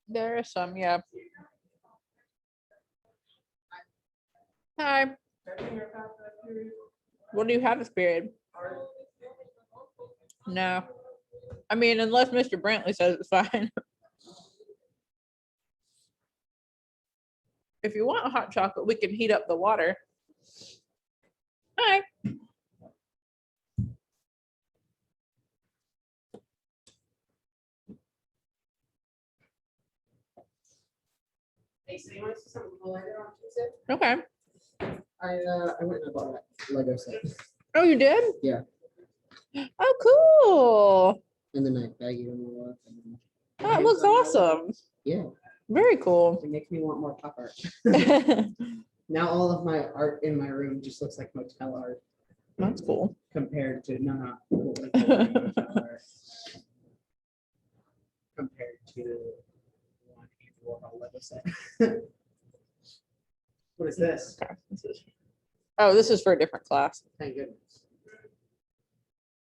There is some, yeah. Hi. What do you have this period? No. I mean, unless Mr. Brantley says it's fine. If you want a hot chocolate, we can heat up the water. Hi. Hey, so you want to see something cool later on Tuesday? Okay. I went and bought a Lego set. Oh, you did? Yeah. Oh, cool. And then I bag it on the left. That looks awesome. Yeah. Very cool. It makes me want more pop art. Now all of my art in my room just looks like motel art That's cool. compared to not cool, like motel art. Compared to one Engl IV Lego set. What is this? Okay, oh, this is for a different class. Thank goodness.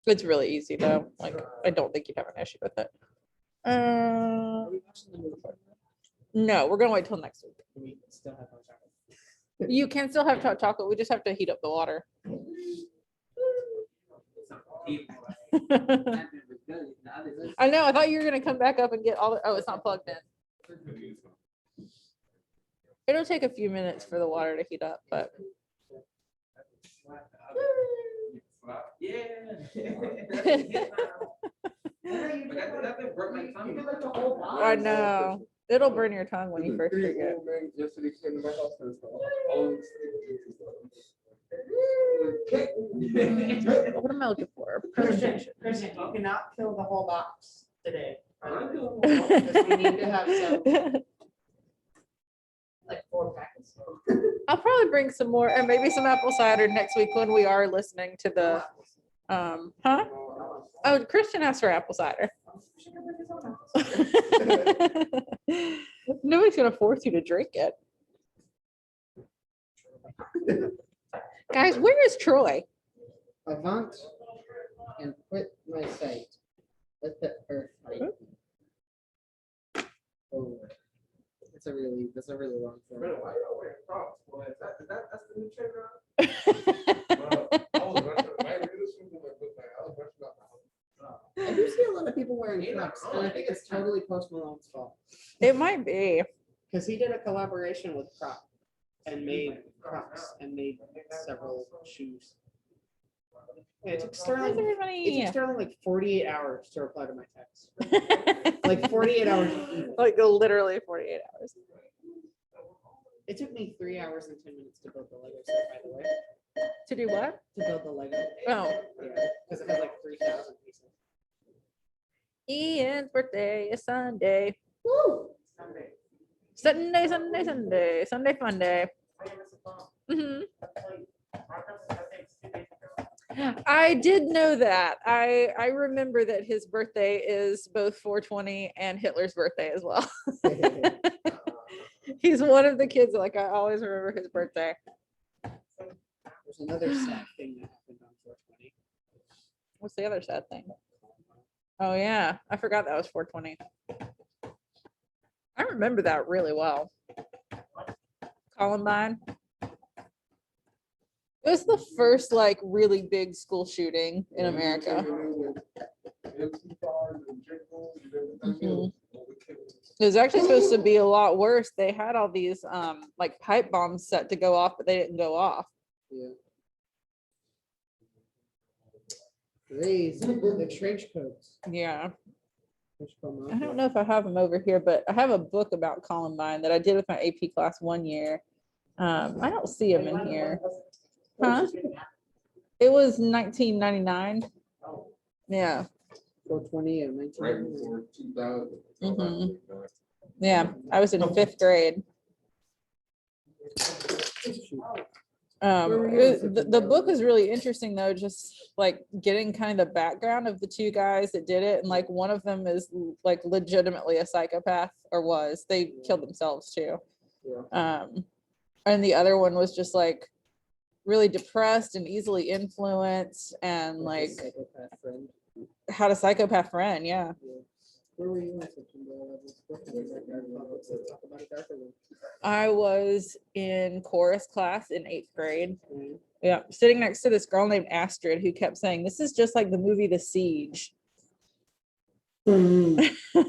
It's really easy though. Like, I don't think you'd have an issue with it. Are we watching the movie? No, we're gonna wait till next week. We still have hot chocolate. You can still have hot chocolate. We just have to heat up the water. I know. I thought you were gonna come back up and get all the. Oh, it's not plugged in. It'll take a few minutes for the water to heat up, but I know it'll burn your tongue when you first drink it. What am I looking for? Christian, you cannot fill the whole box today. Because we need to have some, like 4 packets. I'll probably bring some more and maybe some apple cider next week when we are listening to the huh? Oh, Christian asked for apple cider. Nobody's gonna force you to drink it. Guys, where is Troy? Avant and quit my site. Let the earth fight. Oh, that's a really long form. I do see a lot of people wearing Crocs, and I think it's totally Post Malone's fault. It might be. Because he did a collaboration with Crocs and made Crocs and made several shoes. And it took Sterling. How's everybody? It took Sterling like 48 hours to reply to my text. Like 48 hours. Like literally 48 hours. It took me 3 hours and 10 minutes to build the Lego set, by the way. To do what? To build the Lego. Oh. Yeah, because it had like 3,000 pieces. Ian's birthday is Sunday. Woo! Sunday, Sunday, Sunday, Sunday fun day. Mhm. I did know that. I remember that his birthday is both 420 and Hitler's birthday as well. He's one of the kids, like I always remember his birthday. There's another sad thing that happened on 420. What's the other sad thing? Oh yeah, I forgot that was 420. I remember that really well. Columbine. It was the first like really big school shooting in America. Mhm. It was actually supposed to be a lot worse. They had all these like pipe bombs set to go off, but they didn't go off. Yeah. These the trench coats. Yeah. Which come up I don't with- know if I have them over here, but I have a book about Columbine that I did with my AP class one year. I don't see them in here. Huh? It was 1999. Yeah. 420 and Right 19. before 2000. Mhm. Yeah, I was in 5th grade. The book is really interesting though, just like getting kind of the background of the two guys that did it, and like one of them is like legitimately a psychopath, or was. They killed themselves too. Yeah. And the other one was just like really depressed and easily influenced, and like Psychopath friend. had a psychopath friend. Yeah. Yeah. Where were you in September 11th? What kind of books that talk about a darker one? I was in chorus class in 8th grade. Mhm. Yeah, sitting next to this girl named Astrid who kept saying, "This is just like the movie The Siege." Jeez,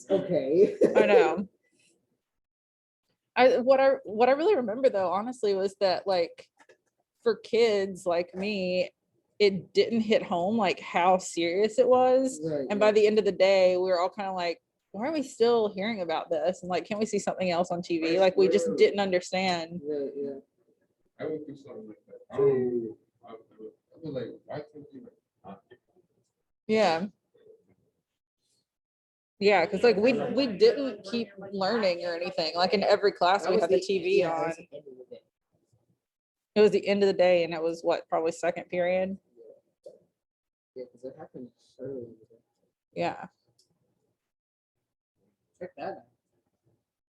okay. I know. What I really remember though, honestly, was that like for kids like me, it didn't hit home like how serious it was. Right, And by the end of the day, we were all kind of like, why are we still hearing about this? And like, can't we see something else on TV? Like we just didn't understand. Right, yeah. I went through something like that. I don't know. I was like, why can't you like not get Yeah. Yeah, because like we didn't keep learning or anything. Like in every class we had the TV on. It was the end of the day, and it was what, probably second period. Yeah, because it happened early. Yeah. Check that out.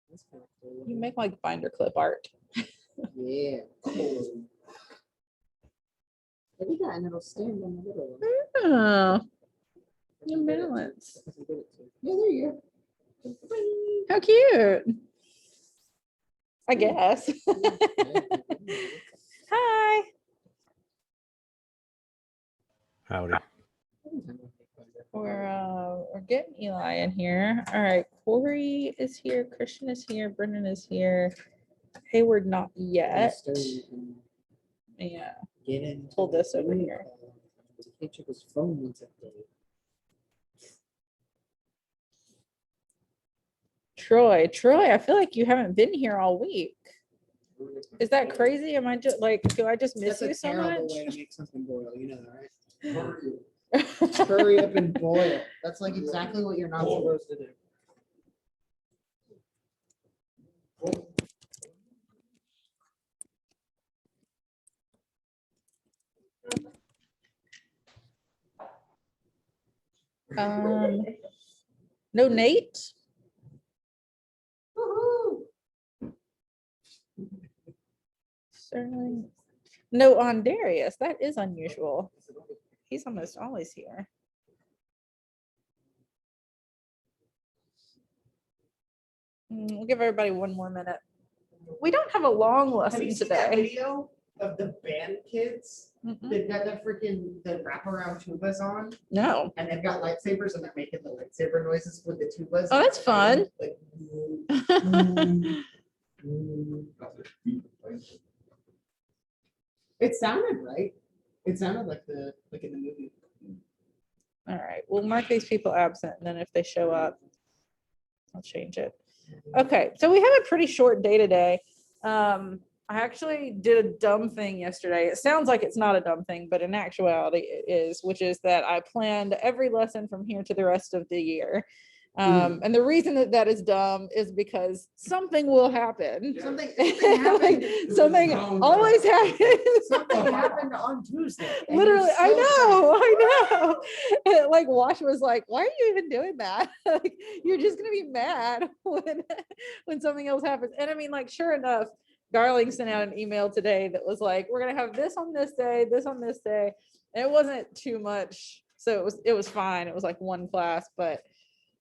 That's kind of cool. You make like binder clip art. Yeah. Cool. I did that and it'll stand on the middle one. Oh, your balance. Yeah, there you go. How cute. I guess. Hi. Howdy. We're getting Eli in here. All right, Corey is here, Christian is here, Brendan is here. Hayward not yet. Yeah. Get in. Pull this over here. He check his phone once a day. Troy, I feel like you haven't been here all week. Is that crazy? Am I just like, do I just miss That's you a so terrible much? way to make something boil. You know that, right? Hurry Hurry up and boil. That's like exactly what you're not supposed to do. No Nate? Sterling. No on Darius. That is unusual. He's almost always here. We'll give everybody one more minute. We don't have a long Have lesson you seen that today. video of the band kids? Mm-mm. They've got the freaking the wraparound tubas on, No. and they've got lightsabers, and they're making the lightsaber noises with the tubas. Oh, that's fun. Like, it sounded right. It sounded like in the movie. All right, we'll mark these people absent, and then if they show up, I'll change it. Okay, so we have a pretty short day today. I actually did a dumb thing yesterday. It sounds like it's not a dumb thing, but in actuality it is, which is that I planned every lesson from here to the rest of the year. And the reason that that is dumb is because something will happen. Something Like, happened. something always happens. Something happened on Tuesday. and Literally, you're I still know. And, like Wash was like, "Why are you even doing that? Like, you're just gonna be mad when something else happens." And I mean, like, sure enough, Darling sent out an email today that was like, "We're gonna have this on this day, this on this day." And it wasn't too much, so it was fine. It was like one class, but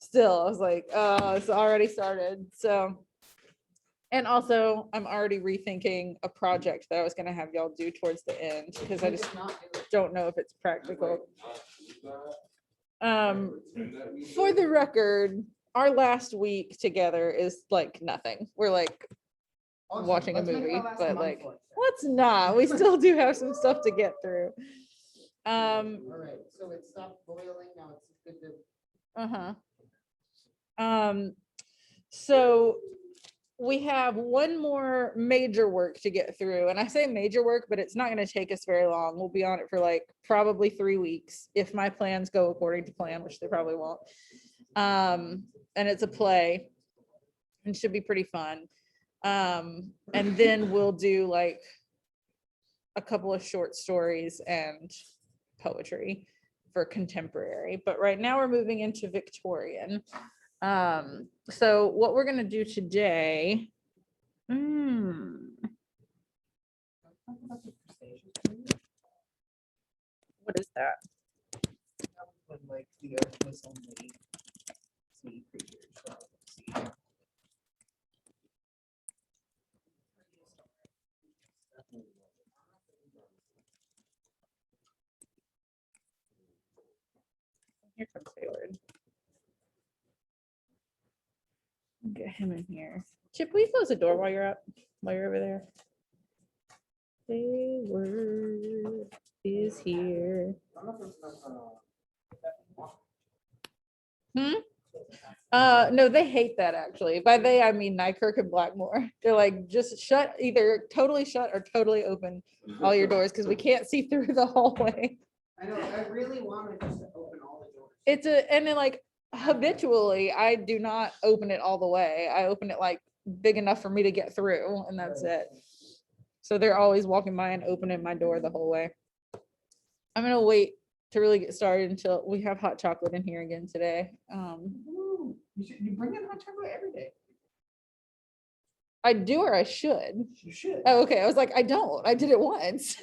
still, I was like, "Oh, it's already started." So. And also, I'm already rethinking a project that I was gonna have y'all do towards the end because I just don't know if it's practical. For the record, our last week together is like nothing. We're like Awesome. watching a Let's make it movie, last but month like, for it. let's not. We still do have some stuff to get through. All right, so it stopped boiling. Now it's good to. So we have one more major work to get through, and I say major work, but it's not going to take us very long. We'll be on it for like probably 3 weeks if my plans go according to plan, which they probably won't. And it's a play and should be pretty fun. And then we'll do like a couple of short stories and poetry for contemporary, but right now we're moving into Victorian. So what we're gonna do today, what is that? When like the earth was only Hayward. Get him in here. Chip, will you close the door while you're up? While you're over there? Hayward is here. No, they hate that actually. By they, I mean Nykirk and Blackmore. They're like, just shut, either totally shut or totally open all your doors because we can't see through the hallway. I know, I really wanted just to open all the doors. And then like habitually, I do not open it all the way. I open it like big enough for me to get through and that's it. So they're always walking by and opening my door the whole way. I'm gonna wait to really get started until we have hot chocolate in here again today. Ooh, you bring in hot chocolate every day. I do or I should. You should. Oh, okay. I was like, I don't. I did it once.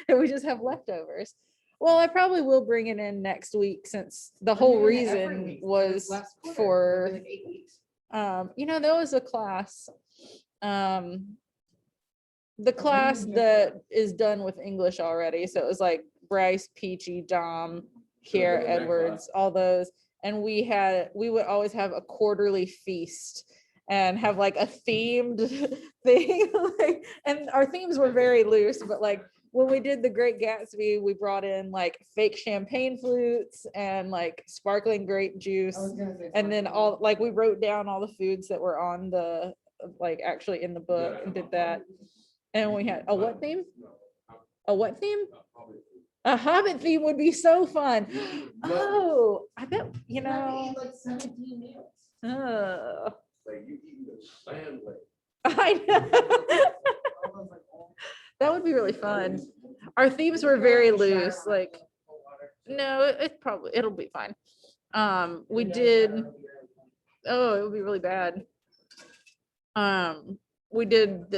And we just have leftovers. Well, I probably will bring it in next week since the whole reason was for, Like 8 weeks. there was a class. The class that is done with English already. So it was like Bryce, Peachy, Dom, Kiera, Edwards, all those. And we would always have a quarterly feast and have like a themed thing. And our themes were very loose, but like when we did the Great Gatsby, we brought in like fake champagne flutes and like sparkling grape juice. And then all like we wrote down all the foods that were on the like actually in the book and did that. And we had a what theme? A what theme? A Hobbit theme would be so fun. Oh, I bet, You have to eat like 17 meals. Like you eating the sandwich. I know. That would be really fun. Our themes were very loose, like, no, it'll be fine. We did, oh, it would be really bad. We did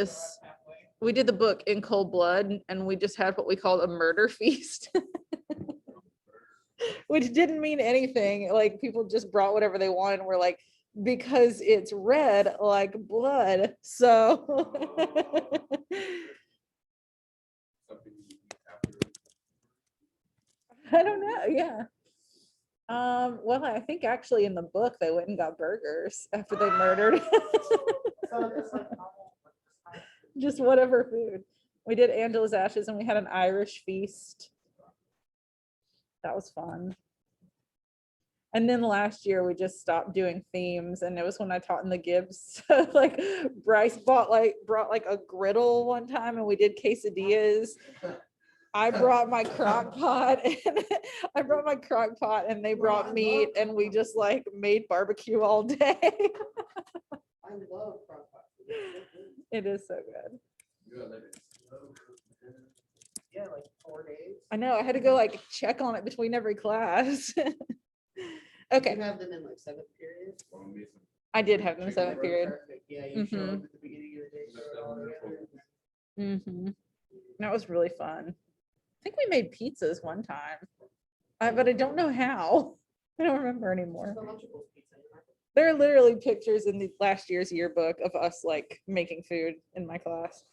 the book In Cold Blood, and we just had what we called a murder feast. Which didn't mean anything. Like people just brought whatever they wanted and we're like, because it's red like blood. So I don't know. Yeah. Well, I think actually in the book they went and got burgers after they murdered. Just whatever food. We did Angela's Ashes and we had an Irish feast. That was fun. And then last year we just stopped doing themes, and it was when I taught in the Gibbs. So like Bryce brought like a griddle one time and we did quesadillas. I brought my crock pot and they brought meat and we just like made barbecue all day. I love crock pot. It is so good. Yeah, like 4 days. I know, I had to go like check on it between every class. Okay. You have them in like 7th period. I did have them in 7th period. Perfect. Yeah, you show up at the beginning of the day. Throw it all together. That was really fun. I think we made pizzas one time, but I don't know how. I don't remember anymore. There are literally pictures in the last year's yearbook of us like making food in my class.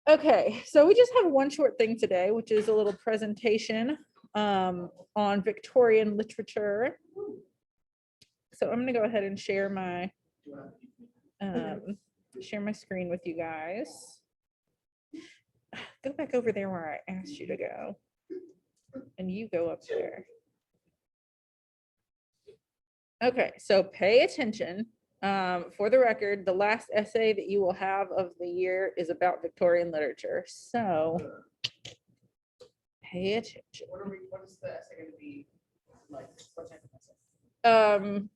Okay, so we just have one short thing today, which is a little presentation on Victorian literature. So I'm gonna go ahead and share my screen with you guys. Go back over there where I asked you to go, and you go up there. Okay, so pay attention. For the record, the last essay that you will have of the year is about Victorian literature. So pay attention. What is the essay going to be like? What type of essay?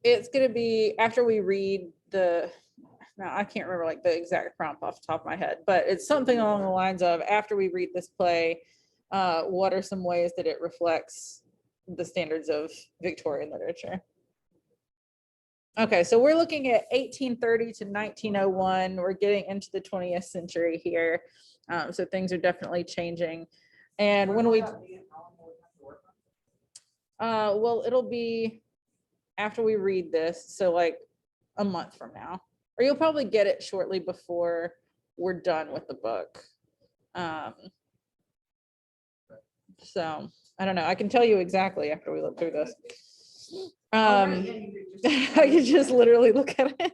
It's going to be after we read now I can't remember like the exact prompt off the top of my head, but it's something along the lines of after we read this play, what are some ways that it reflects the standards of Victorian literature? Okay, so we're looking at 1830 to 1901. We're getting into the 20th century here. So things are definitely changing. And when we, well, it'll be after we read this. So like a month from now, or you'll probably get it shortly before we're done with the book. So I don't know. I can tell you exactly after we look through this. Oh, right, yeah, you could just- I could just literally look at it.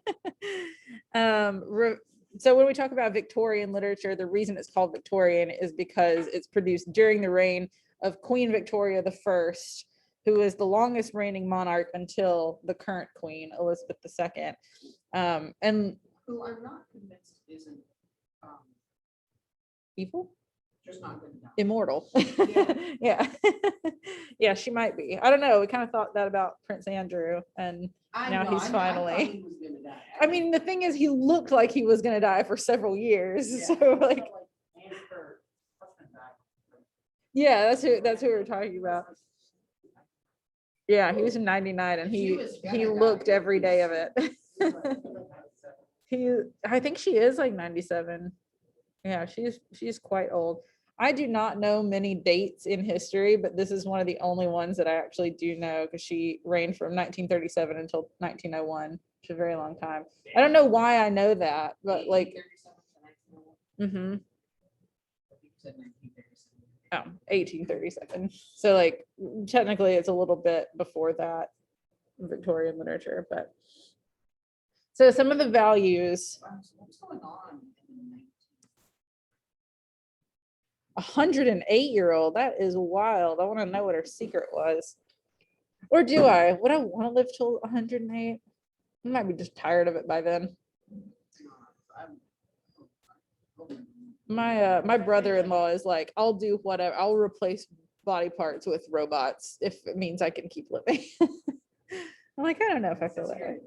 So when we talk about Victorian literature, the reason it's called Victorian is because it's produced during the reign of Queen Victoria I, who is the longest reigning monarch until the current queen, Elizabeth II. And Who I'm not convinced isn't, evil? just not good enough. Immortal. Yeah. Yeah. Yeah, she might be. I don't know. We kind of thought that about Prince Andrew, and I now know, he's I thought finally. he was gonna die. I mean, the thing is, he looked like he was gonna die for several years. Yeah. So like, yeah, that's who we're talking about. Yeah, he was in 99 and She he was gonna die. looked every day of it. I think she is like 97. Yeah, she's quite old. I do not know many dates in history, but this is one of the only ones that I actually do know because she reigned from 1937 until 1901, which is a very long time. I don't know why I know that, but like, 1837 to 1901. mm-hmm. I think you said 1937. Oh, 1837. So like technically it's a little bit before that Victorian literature, but so some of the values. What's going on in the 108-year-old, that is wild. I want to know what her secret was. Or do I? Would I want to live till 108? I might be just tired of it by then. My brother-in-law is like, I'll do whatever. I'll replace body parts with robots if it means I can keep living. I'm like, I don't know if I feel that way.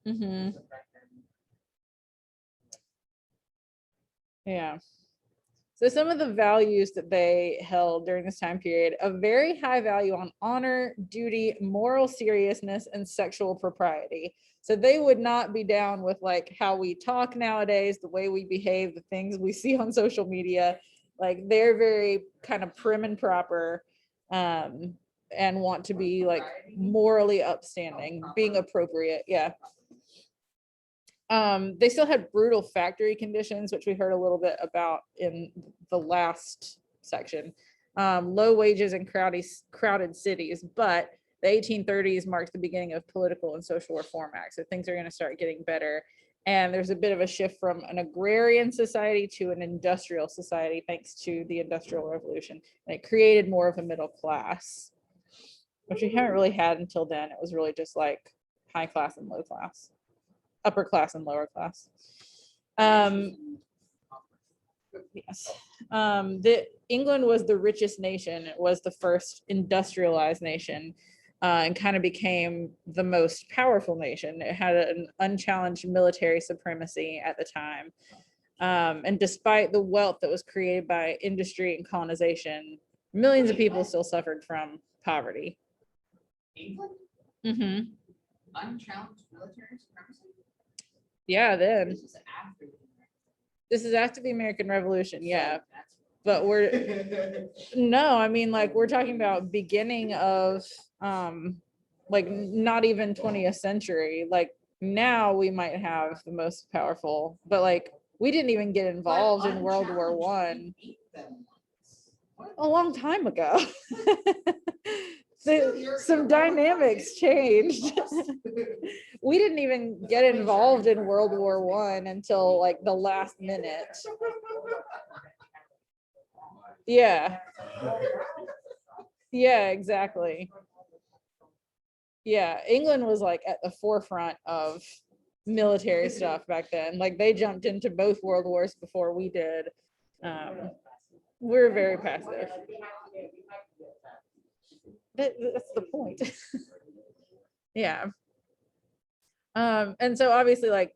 Mm-hmm. Yeah. So some of the values that they held during this time period, a very high value on honor, duty, moral seriousness, and sexual propriety. So they would not be down with like how we talk nowadays, the way we behave, the things we see on social media. Like they're very kind of prim and proper, and want to be like morally upstanding, being appropriate. Yeah. They still had brutal factory conditions, which we heard a little bit about in the last section. Low wages and crowded cities, but the 1830s marked the beginning of political and social reform acts. So things are going to start getting better. And there's a bit of a shift from an agrarian society to an industrial society, thanks to the Industrial Revolution. And it created more of a middle class, which we haven't really had until then. It was really just like high class and low class. Upper class and lower class. Yes. England was the richest nation. It was the first industrialized nation, and kind of became the most powerful nation. It had an unchallenged military supremacy at the time. And despite the wealth that was created by industry and colonization, millions of people still suffered from poverty. England? Mm-hmm. Unchallenged military supremacy? Yeah, then. This is after the This is after the American Revolution, yeah. That's- But no, I mean, like, we're talking about beginning of, like, not even 20th century. Like, now we might have the most powerful, but like, we didn't even get involved in World War Unchallenged, I we beat them once. What? a long time ago. Some dynamics changed. We didn't even get involved in World War I until like the last minute. Yeah. Yeah, exactly. Yeah, England was like at the forefront of military stuff back then. Like they jumped into both world wars before we did. We're very passive. That's the point. Yeah. And so obviously like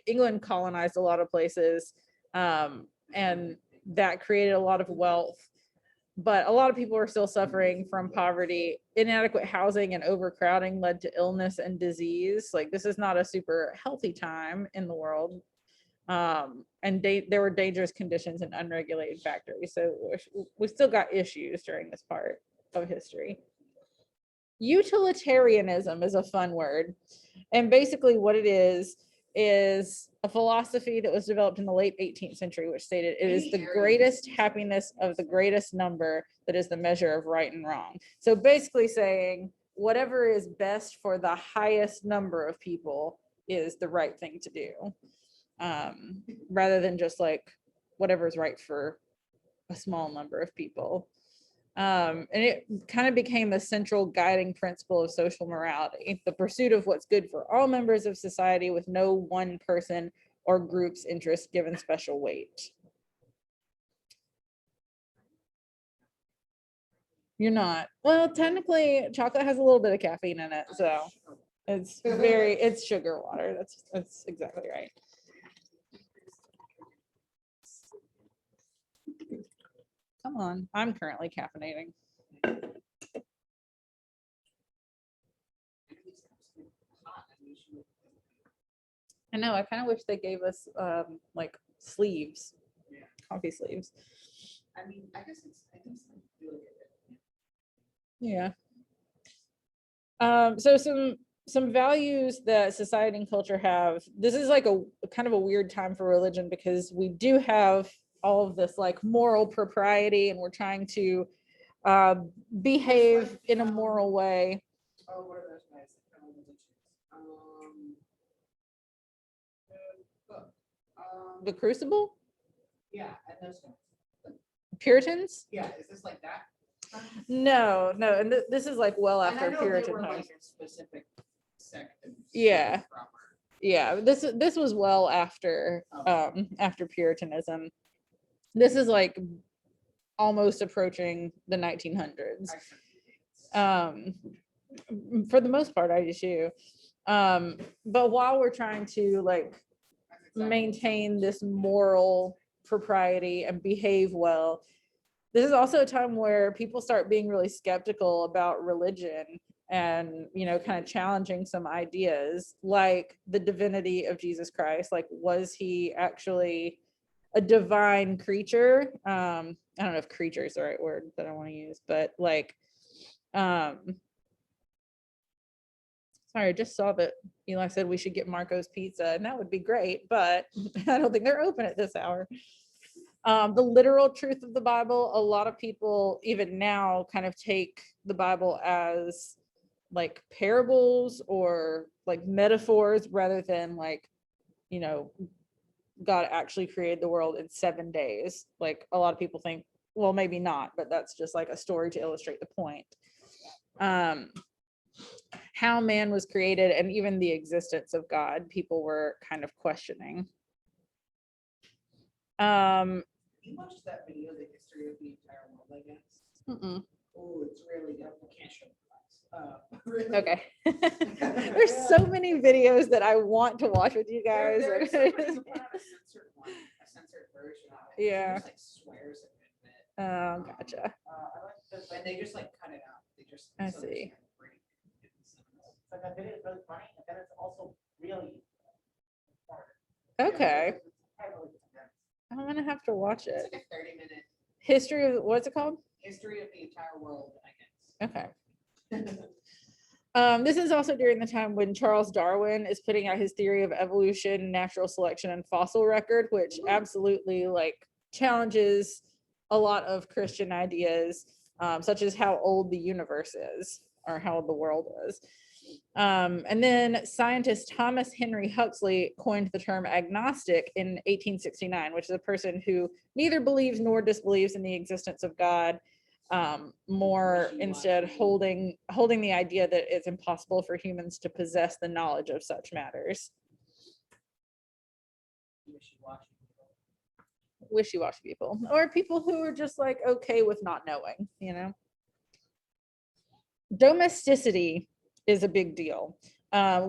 England colonized a lot of places, and that created a lot of wealth, but a lot of people are still suffering from poverty. Inadequate housing and overcrowding led to illness and disease. Like this is not a super healthy time in the world. And there were dangerous conditions and unregulated factories. So we still got issues during this part of history. Utilitarianism is a fun word. And basically what it is is a philosophy that was developed in the late 18th century, which stated it is the greatest happiness of the greatest number that is the measure of right and wrong. So basically saying whatever is best for the highest number of people is the right thing to do, rather than just like whatever is right for a small number of people. And it kind of became the central guiding principle of social morality, the pursuit of what's good for all members of society with no one person or group's interest given special weight. You're not. Well, technically chocolate has a little bit of caffeine in it, so it's sugar water. That's exactly right. Come on, I'm currently caffeinating. I know, I kind of wish they gave us like sleeves, coffee sleeves. I mean, I guess it's really good. Yeah. So some values that society and culture have. This is like a kind of a weird time for religion because we do have all of this like moral propriety, and we're trying to behave in a moral way. Oh, what are those guys? The Crucible, Yeah, and those guys. Puritans. Yeah, is this like that? No, and this is like well And I after know they Puritan were times. like a specific sect. and Yeah. super proper. Yeah, this was well after after Puritanism. This is like almost approaching the 1900s. For the most part, I just do. But while we're trying to like maintain this moral propriety and behave well, this is also a time where people start being really skeptical about religion and, you know, kind of challenging some ideas like the divinity of Jesus Christ. Like, was he actually a divine creature? I don't know if creature is the right word that I want to use, but like, sorry, I just saw that Eli said we should get Marco's Pizza, and that would be great, but I don't think they're open at this hour. The literal truth of the Bible, a lot of people even now kind of take the Bible as like parables or like metaphors rather than like, you know, God actually created the world in 7 days. Like a lot of people think, well, maybe not, but that's just like a story to illustrate the point. How man was created and even the existence of God, people were kind of questioning. You watched that video, the history of the entire world, I guess. Mm-mm. Oh, it's really good. I can't show you guys. Okay. There's so many videos that I want to watch with you guys. There's somebody who put out a censored one, a censored version of it. Yeah. Just like swears a good bit. Oh, gotcha. And they just like cut it out. They just. I so there's, see. like, a break in the sentence. But that video is really funny, and then it's also really hard. Okay. I really think I'm gonna have to watch it's it. like a 30-minute History of, what's it called? history of the entire world, I guess. Okay. This is also during the time when Charles Darwin is putting out his theory of evolution, natural selection, and fossil record, which absolutely like challenges a lot of Christian ideas, such as how old the universe is or how old the world is. And then scientist Thomas Henry Huxley coined the term agnostic in 1869, which is a person who neither believes nor disbelieves in the existence of God, more instead holding the idea that it's impossible for humans to possess the knowledge of such matters. Wishy-washy people, or people who are just like okay with not knowing, you know. Domesticity is a big deal,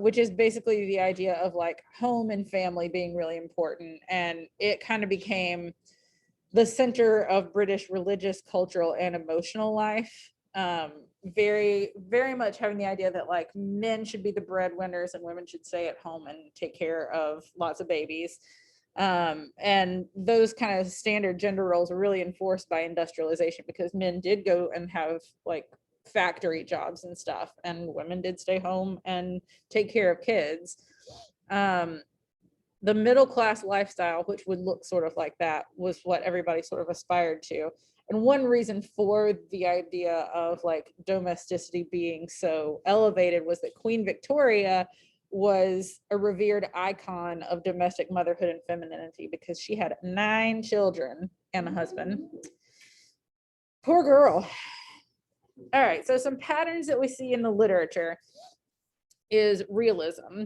which is basically the idea of like home and family being really important, and it kind of became the center of British religious, cultural, and emotional life. Very, very much having the idea that like men should be the breadwinners and women should stay at home and take care of lots of babies. And those kind of standard gender roles are really enforced by industrialization because men did go and have like factory jobs and stuff, and women did stay home and take care of kids. the middle class lifestyle, which would look sort of like that, was what everybody sort of aspired to. And one reason for the idea of like domesticity being so elevated was that Queen Victoria was a revered icon of domestic motherhood and femininity because she had 9 children and a husband. Poor girl. All right, so some patterns that we see in the literature is realism,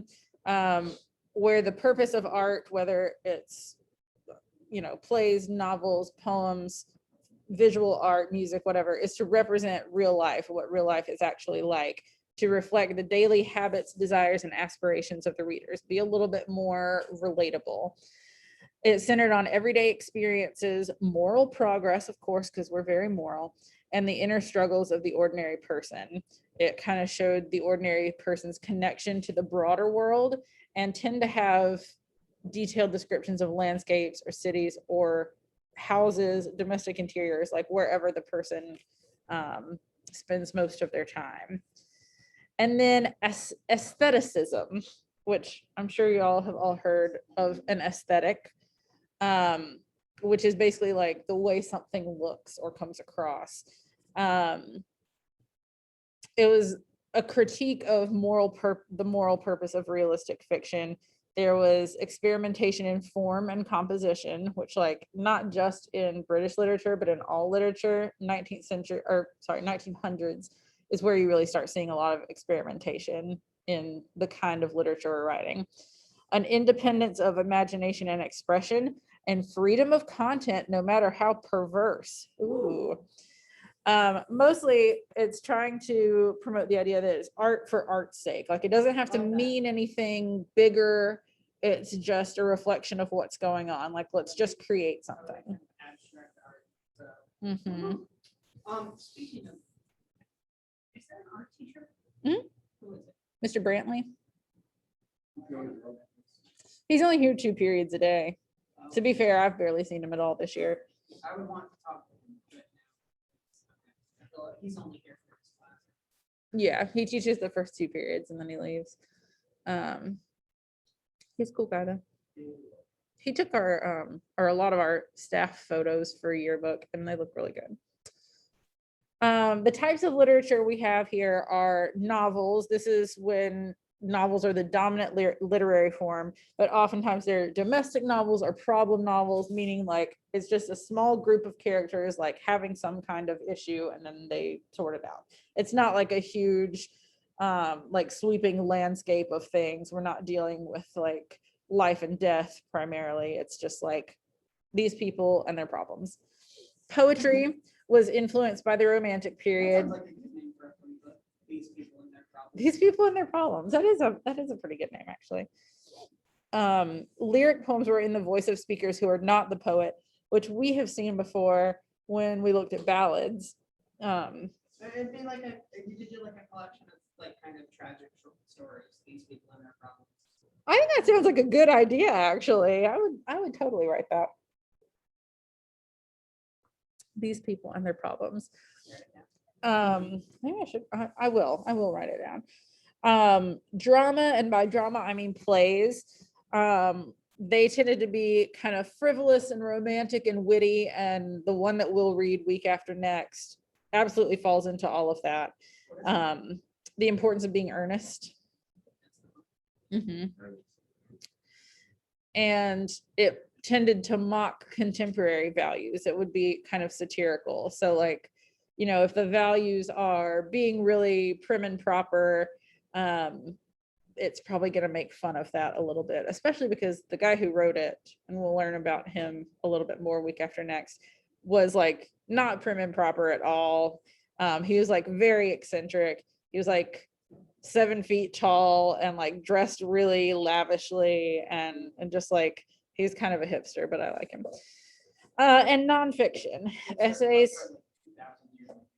where the purpose of art, whether it's, you know, plays, novels, poems, visual art, music, whatever, is to represent real life, what real life is actually like, to reflect the daily habits, desires, and aspirations of the readers, be a little bit more relatable. It's centered on everyday experiences, moral progress, of course, because we're very moral, and the inner struggles of the ordinary person. It kind of showed the ordinary person's connection to the broader world, and tend to have detailed descriptions of landscapes or cities or houses, domestic interiors, like wherever the person spends most of their time. And then aestheticism, which I'm sure you all have all heard of an aesthetic, which is basically like the way something looks or comes across. It was a critique of the moral purpose of realistic fiction. There was experimentation in form and composition, which, like, not just in British literature, but in all literature, 1900s is where you really start seeing a lot of experimentation in the kind of literature we're writing. An independence of imagination and expression, and freedom of content, no matter how perverse. Ooh. Mostly it's trying to promote the idea that it's art for art's sake. Like, it doesn't have to mean anything bigger. It's just a reflection of what's going on. Like, let's just create something. Abstract art. So. Speaking of, is that an art teacher? Mhm. Who is it? Mr. Brantley. He's only here 2 periods a day. To be fair, I've barely seen him at all this year. I would want to talk to him, but now I feel like he's only here for his class. Yeah, he teaches the first 2 periods and then he leaves. He's a cool guy though. He took our or a lot of our staff photos for yearbook, and they look really good. The types of literature we have here are novels. This is when novels are the dominant literary form, but oftentimes they're domestic novels or problem novels, meaning like it's just a small group of characters like having some kind of issue and then they sort it out. It's not like a huge like sweeping landscape of things. We're not dealing with like life and death primarily. It's just like these people and their problems. Poetry was influenced by the Romantic period. That sounds like a good name for a book, but these people and their problems. These people and their problems. That is a pretty good name, actually. Lyric poems were in the voice of speakers who are not the poet, which we have seen before when we looked at ballads. It'd be like you could do like a collection of like kind of tragic short stories. These people and their problems. I think that sounds like a good idea, actually. I would totally write that. These people and their problems. Maybe I should, I will write it down. Drama, and by drama I mean plays. They tended to be kind of frivolous and romantic and witty, and the one that we'll read week after next absolutely falls into all of that. The importance of being earnest. And it tended to mock contemporary values. It would be kind of satirical. So like, you know, if the values are being really prim and proper, it's probably going to make fun of that a little bit, especially because the guy who wrote it, and we'll learn about him a little bit more week after next, was like not prim and proper at all. He was like very eccentric. He was like 7 feet tall and like dressed really lavishly and just like, he's kind of a hipster, but I like him. And nonfiction essays.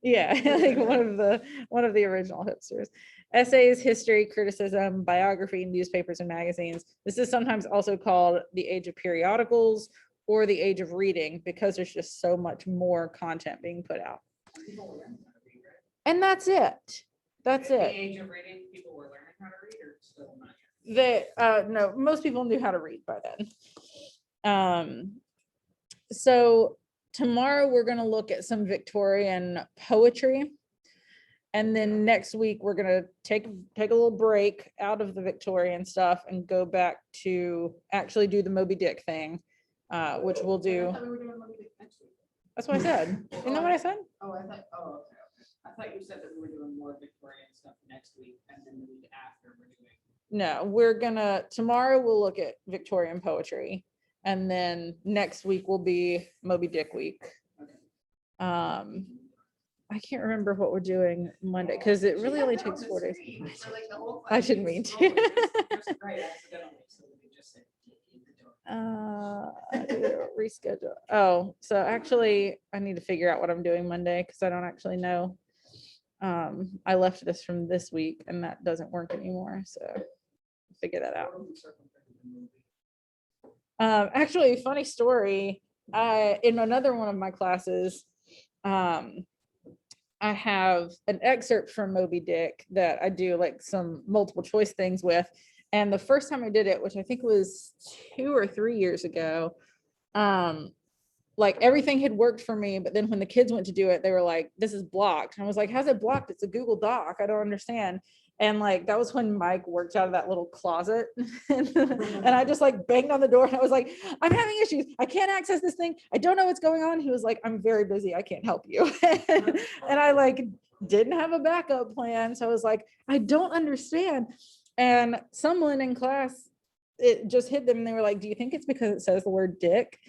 Yeah, like one of the original hipsters. Essays, history, criticism, biography, newspapers, and magazines. This is sometimes also called the age of periodicals or the age of reading, because there's just so much more content being put out. People were learning how to read, right? And that's it. That's At the it. age of reading, people were learning how to read, or still not yet? No, most people knew how to read by then. So tomorrow we're gonna look at some Victorian poetry. And then next week, we're gonna take a little break out of the Victorian stuff and go back to actually do the Moby Dick thing, which we'll I do. thought we were doing Moby Dick next week. That's what I said. Isn't that what I said? Oh, okay, okay. I thought you said that we were doing more Victorian stuff next week, and then the week after we're doing. No, tomorrow we'll look at Victorian poetry. And then next week will be Moby Dick week. Okay. I can't remember what we're doing Monday, because it really only takes 4 days. I didn't mean to. Reschedule. Oh, so actually I need to figure out what I'm doing Monday, because I don't actually know. I left this from this week and that doesn't work anymore, so figure that out. Actually, funny story. In another one of my classes, I have an excerpt from Moby Dick that I do like some multiple choice things with. And the first time I did it, which I think was 2 or 3 years ago, like everything had worked for me. But then when the kids went to do it, they were like, this is blocked. And I was like, how's it blocked? It's a Google Doc. I don't understand. And like, that was when Mike worked out of that little closet. And I just like banged on the door and I was like, I'm having issues. I can't access this thing. I don't know what's going on. He was like, I'm very busy. I can't help you. And I like didn't have a backup plan. So I was like, I don't understand. And someone in class, it just hit them and they were like, do you think it's because it says the word dick?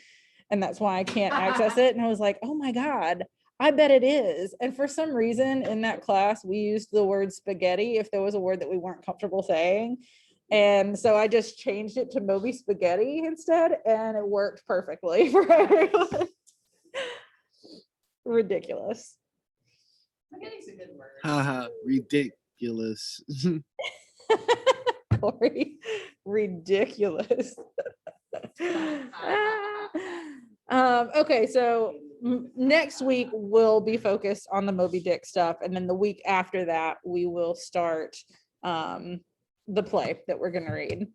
And that's why I can't access it. And I was like, oh my God, I bet it is. And for some reason in that class, we used the word spaghetti if there was a word that we weren't comfortable saying. And so I just changed it to Moby Spaghetti instead, and it worked perfectly for everyone. Ridiculous. Spaghetti's a good word. Haha, ridiculous. Corey, ridiculous. Okay, so next week we'll be focused on the Moby Dick stuff, and then the week after that we will start the play that we're going to read.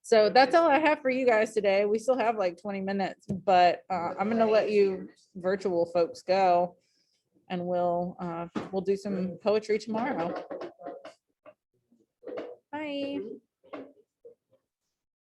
So that's all I have for you guys today. We still have like 20 minutes, but I'm going to let you virtual folks go, and we'll do some poetry tomorrow. Bye.